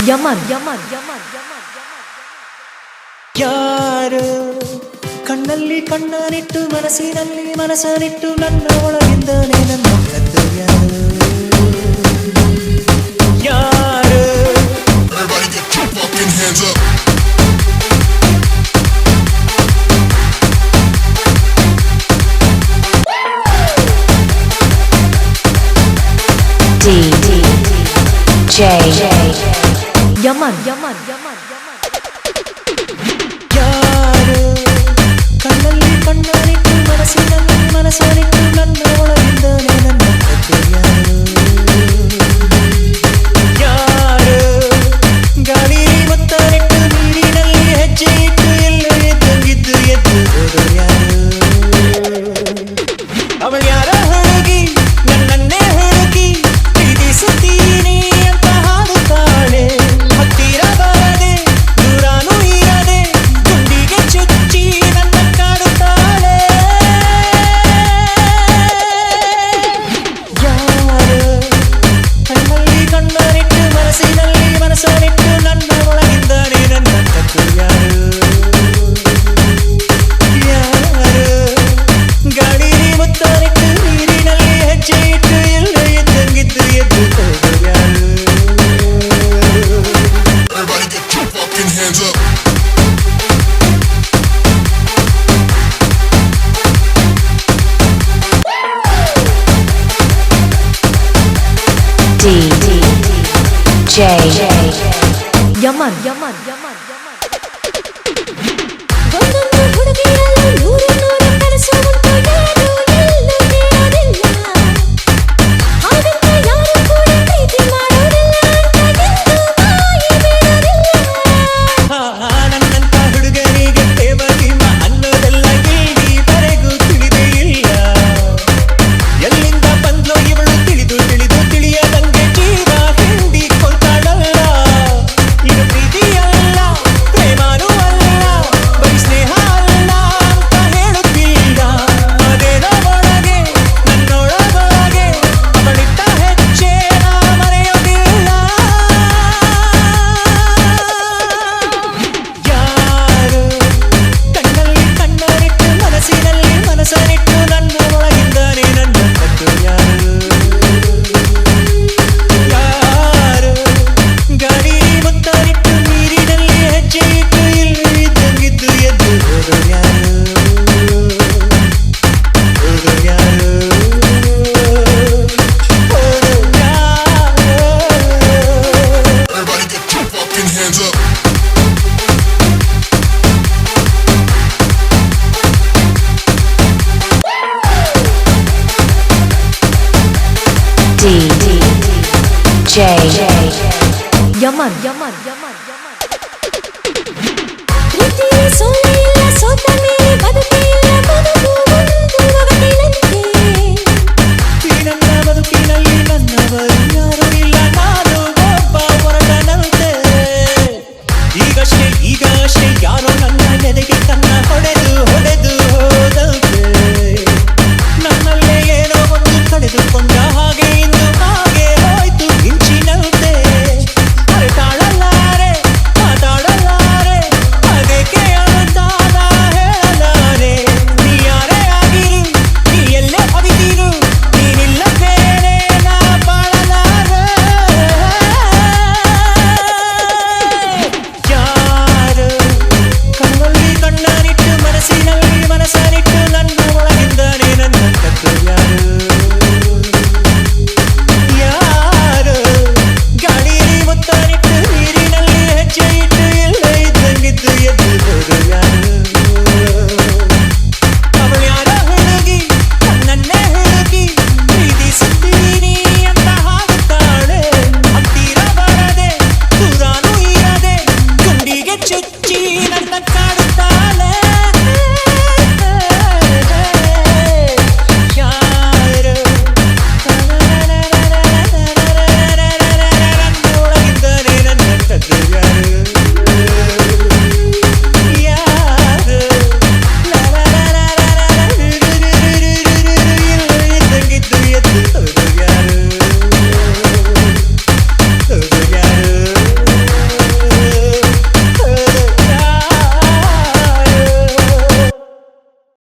ಯಮನ್ ಯಾರು ಕಣ್ಣಲ್ಲಿ ಕಣ್ಣನಿಟ್ಟು ಮನಸ್ಸಿನಲ್ಲಿ ಮನಸ್ಸನಿಟ್ಟು ನನ್ನ ಒಳಗಿಂದನೇ ನನ್ನ ಕದ್ದು ಯಾರು Everybody get your fucking hands up. DJ Yaman ಯಾರು ಕಣ್ಣಲ್ಲಿ ಕಣ್ಣನಿಟ್ಟು ಮನಸ್ಸಿನಲ್ಲಿ ಮನಸ್ಸನಿಟ್ಟು ನನ್ನ ಒಳಗಿಂದನೇ ನನ್ನ ಕದ್ದು ಯಾರು ಗಾಳಿ ಮತ್ತನಿಟ್ಟು ನೀರಿನಲ್ಲಿ ಹೆಜ್ಜೆ ಇಟ್ಟು ಎಲ್ಲೋ ಎದ್ದಂಗಿದ್ದು ಎದ್ದು ಹೋದು ಯಾರು ಅವಳು ಯಾರ ಹುಡುಗಿ ನನ್ನನ್ನೇ ಹುಡುಗಿ ಪ್ರೀತಿಸುತ್ತೀನಿ ಅಂತ ಹಾಡುತ್ತಾಳೆ ಹತ್ತಿರ ಬರದೆ ದೂರಾನು ಇರದೆ ಗುಂಡಿಗೆ ಚುಚ್ಚಿ ನನ್ನ ಕಾಡುತ್ತಾಳೆ ಯಾರು ಕಣ್ಣಲ್ಲಿ ಕಣ್ಣನಿಟ್ಟು ಮನಸ್ಸಿನಲ್ಲಿ ಮನಸ್ಸನಿಟ್ಟು ನನ್ನ ಒಳಗಿಂದನೇ ನನ್ನ ಕದ್ದು ಯಾರು ಗಾಳಿ ಮುತ್ತನಿಟ್ಟು ನೀರಿನಲ್ಲಿ ಹೆಜ್ಜೆ ಇಟ್ಟು ಎಲ್ಲ ಎದ್ದಂಗಿದ್ದು ಎದ್ದು ಹೋದು ಯಾರು Everybody get your fucking hands up. DJ Yaman ಒಂದೊಂದು ಹುಡುಗಿಯಲ್ಲೂ ನೂರು ನೂರು ಕನಸು ಉಂಟು ಯಾರು ಎಲ್ಲೂ ಹೇಳೋದಿಲ್ಲ ಹಾಗಂತ ಯಾರು ಕೂಡ ಪ್ರೀತಿ ಮಾಡೋದಿಲ್ಲ ಅಂತ ಎಂದು ಬಾಯಿ ಬಿಡೋದಿಲ್ಲ ನನ್ನಂತ ಹುಡುಗನಿಗೆ ಪ್ರೇಮ ಅನ್ನೋದೆಲ್ಲ ಇಲ್ಲಿವರೆಗೂ ತಿಳಿದೇ ಇಲ್ಲ ಎಲ್ಲಿಂದ ಬಂದ್ಲೋ ಇವಳು ತಿಳಿದು ತಿಳಿಯದಂಗೆ ಜೀವ ಹಿಂಡಿ ಕೊಲ್ತಾಳಲ್ಲ ಇದು ಪ್ರೀತಿಯಲ್ಲ ಪ್ರೇಮಾನೂ ಅಲ್ಲ ಬರೀ ಸ್ನೇಹ ಅಲ್ಲ ಅಂತ ಹೇಳುತ್ತೀಗ ಅದೇನೋ ಒಳಗೆ ನನ್ನೊಳಗೊಳಗೆ ಅವಳಿಟ್ಟ ಹೆಜ್ಜೆ ನಾ ಮರೆಯೋದಿಲ್ಲ ಯಾರು ಕಣ್ಣಲ್ಲಿ ಕಣ್ಣನಿಟ್ಟು ಮನಸ್ಸಿನಲ್ಲಿ ಮನಸ್ಸನಿಟ್ಟು ನನ್ನ ಒಳಗಿಂದನೇ ನನ್ನ ಕದ್ದು ಯಾರು ಗಾಳಿ ಮುತ್ತನಿಟ್ಟು ನೀರಿನಲ್ಲಿ ಹೆಜ್ಜೆ ಇಟ್ಟು ಇಲ್ಲಿ ಇದ್ದಂಗಿದ್ದು ಎದ್ದು ಹೋದು ಯಾರು ಹೋದು ಯಾರು ಹೋದು ಯಾರು Everybody get your fucking hands up. DJ Yaman ಪ್ರೀತಿ ಸೋಲಿಲ್ಲ ಸೋತ ಮೇಲೆ ಬದುಕೇ